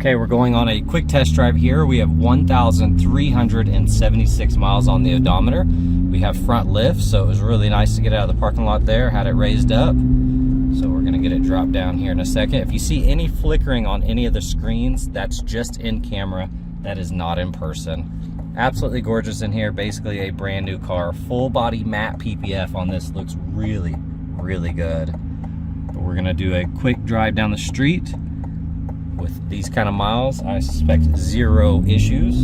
Okay, we're going on a quick test drive here. We have 1,376 miles on the odometer. We have front lift, so it was really nice to get out of the parking lot there, had it raised up. So we're gonna get it dropped down here in a second. If you see any flickering on any of the screens, that's just in camera. That is not in person. Absolutely gorgeous in here, basically a brand new car. Full body matte PPF on this, looks really, really good. But we're gonna do a quick drive down the street. With these kind of miles, I suspect zero issues.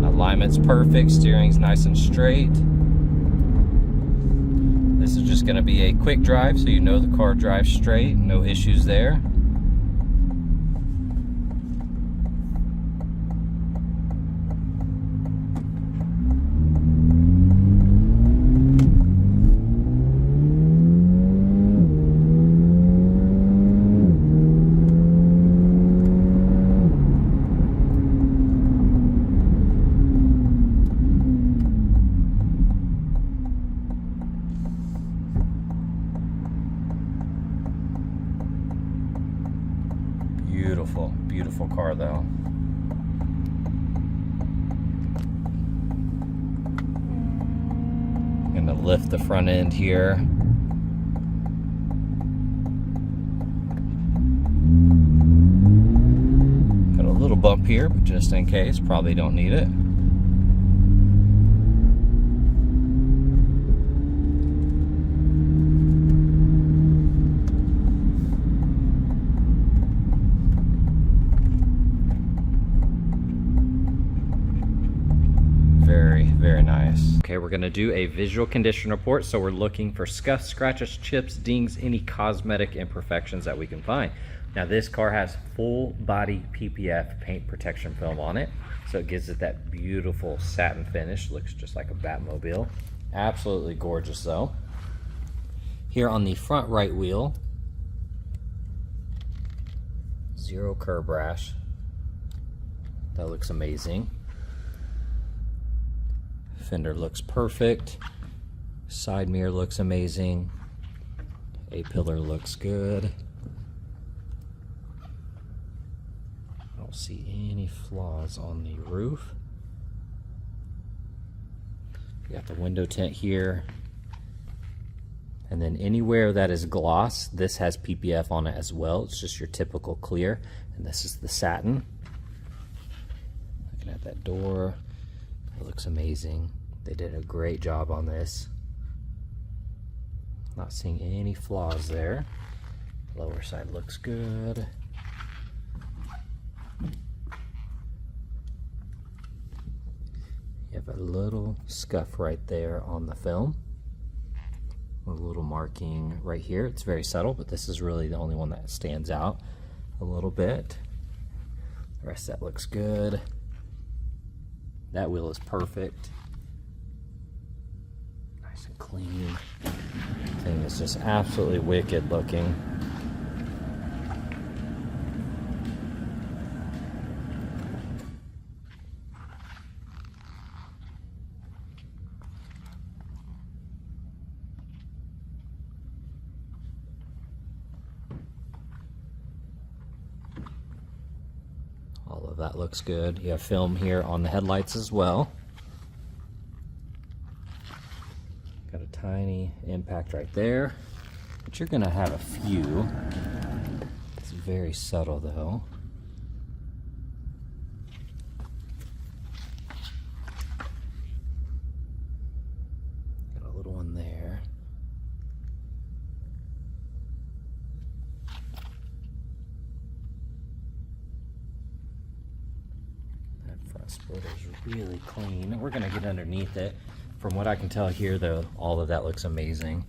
Alignment's perfect, steering's nice and straight. This is just gonna be a quick drive, so you know the car drives straight, no issues there. Beautiful, beautiful car though. I'm gonna lift the front end here. Got a little bump here, but just in case, probably don't need it. Very nice. Okay, we're gonna do a visual condition report. So we're looking for scuffs, scratches, chips, dings, any cosmetic imperfections that we can find. Now this car has full body PPF paint protection film on it. So it gives it that beautiful satin finish. Looks just like a Batmobile. Absolutely gorgeous though. Here on the front right wheel, zero curb rash. That looks amazing. Fender looks perfect. Side mirror looks amazing. A-pillar looks good. I don't see any flaws on the roof. You got the window tint here. And then anywhere that is gloss, this has PPF on it as well. It's just your typical clear. And this is the satin. Looking at that door. It looks amazing. They did a great job on this. Not seeing any flaws there. Lower side looks good. You have a little scuff right there on the film. A little marking right here. It's very subtle, but this is really the only one that stands out a little bit. The rest of that looks good. That wheel is perfect. Nice and clean. Thing is just absolutely wicked looking. All of that looks good. You have film here on the headlights as well. Got a tiny impact right there, but you're gonna have a few. It's very subtle though. Got a little one there. Front splitter is really clean. We're gonna get underneath it. From what I can tell here though, all of that looks amazing.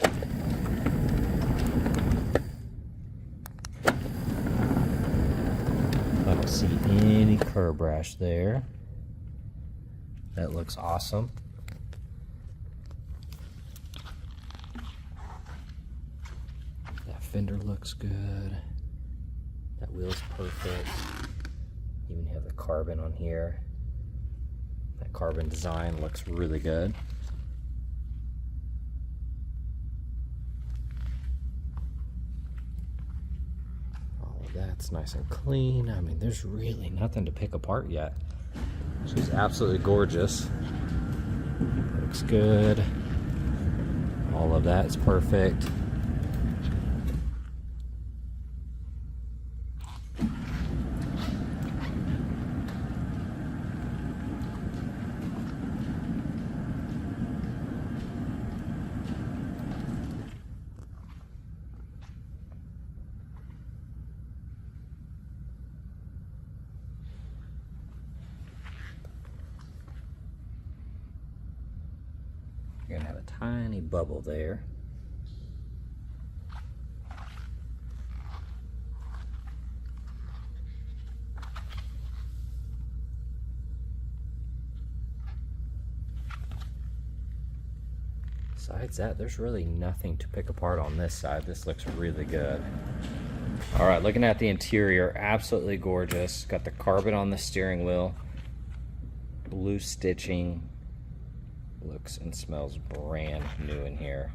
I don't see any curb rash there. That looks awesome. That fender looks good. That wheel's perfect. Even have the carbon on here. That carbon design looks really good. of that's nice and clean. I mean, there's really nothing to pick apart yet. She's absolutely gorgeous. Looks good. All of that is perfect. You're gonna have a tiny bubble there. Besides that, there's really nothing to pick apart on this side. This looks really good. All right, looking at the interior, absolutely gorgeous. Got the carbon on the steering wheel, blue stitching. Looks and smells brand new in here.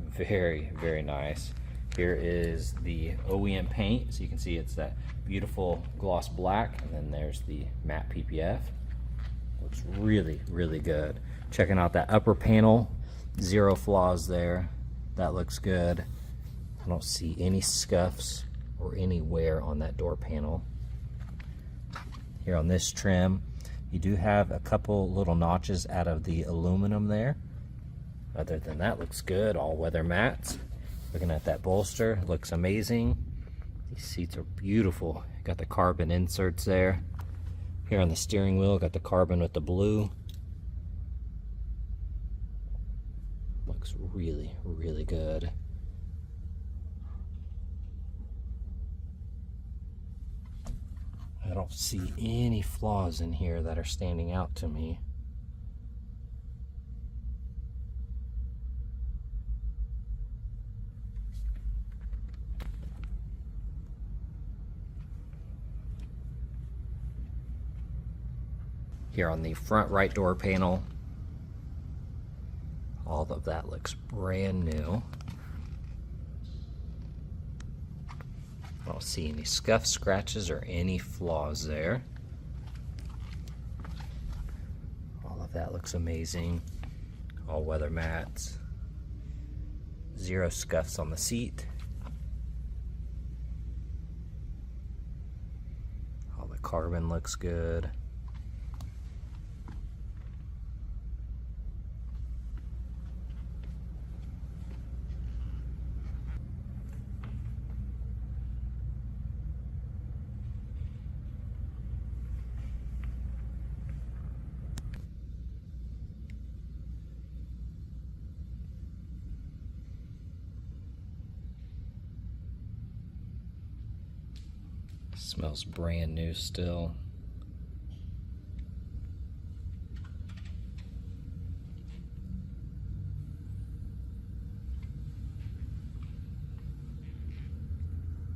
Very, very nice. Here is the OEM paint. So you can see it's that beautiful gloss black, and then there's the matte PPF. Looks really, really good. Checking out that upper panel, zero flaws there. That looks good. I don't see any scuffs or any wear on that door panel. Here on this trim, you do have a couple little notches out of the aluminum there. Other than that, looks good. All weather mats. Looking at that bolster, looks amazing. These seats are beautiful. Got the carbon inserts there. Here on the steering wheel, got the carbon with the blue. Looks really, really good. I don't see any flaws in here that are standing out to me. Here on the front right door panel, all of that looks brand new. I don't see any scuffs, scratches, or any flaws there. All of that looks amazing. All weather mats. Zero scuffs on the seat. All the carbon looks good. Smells brand new still.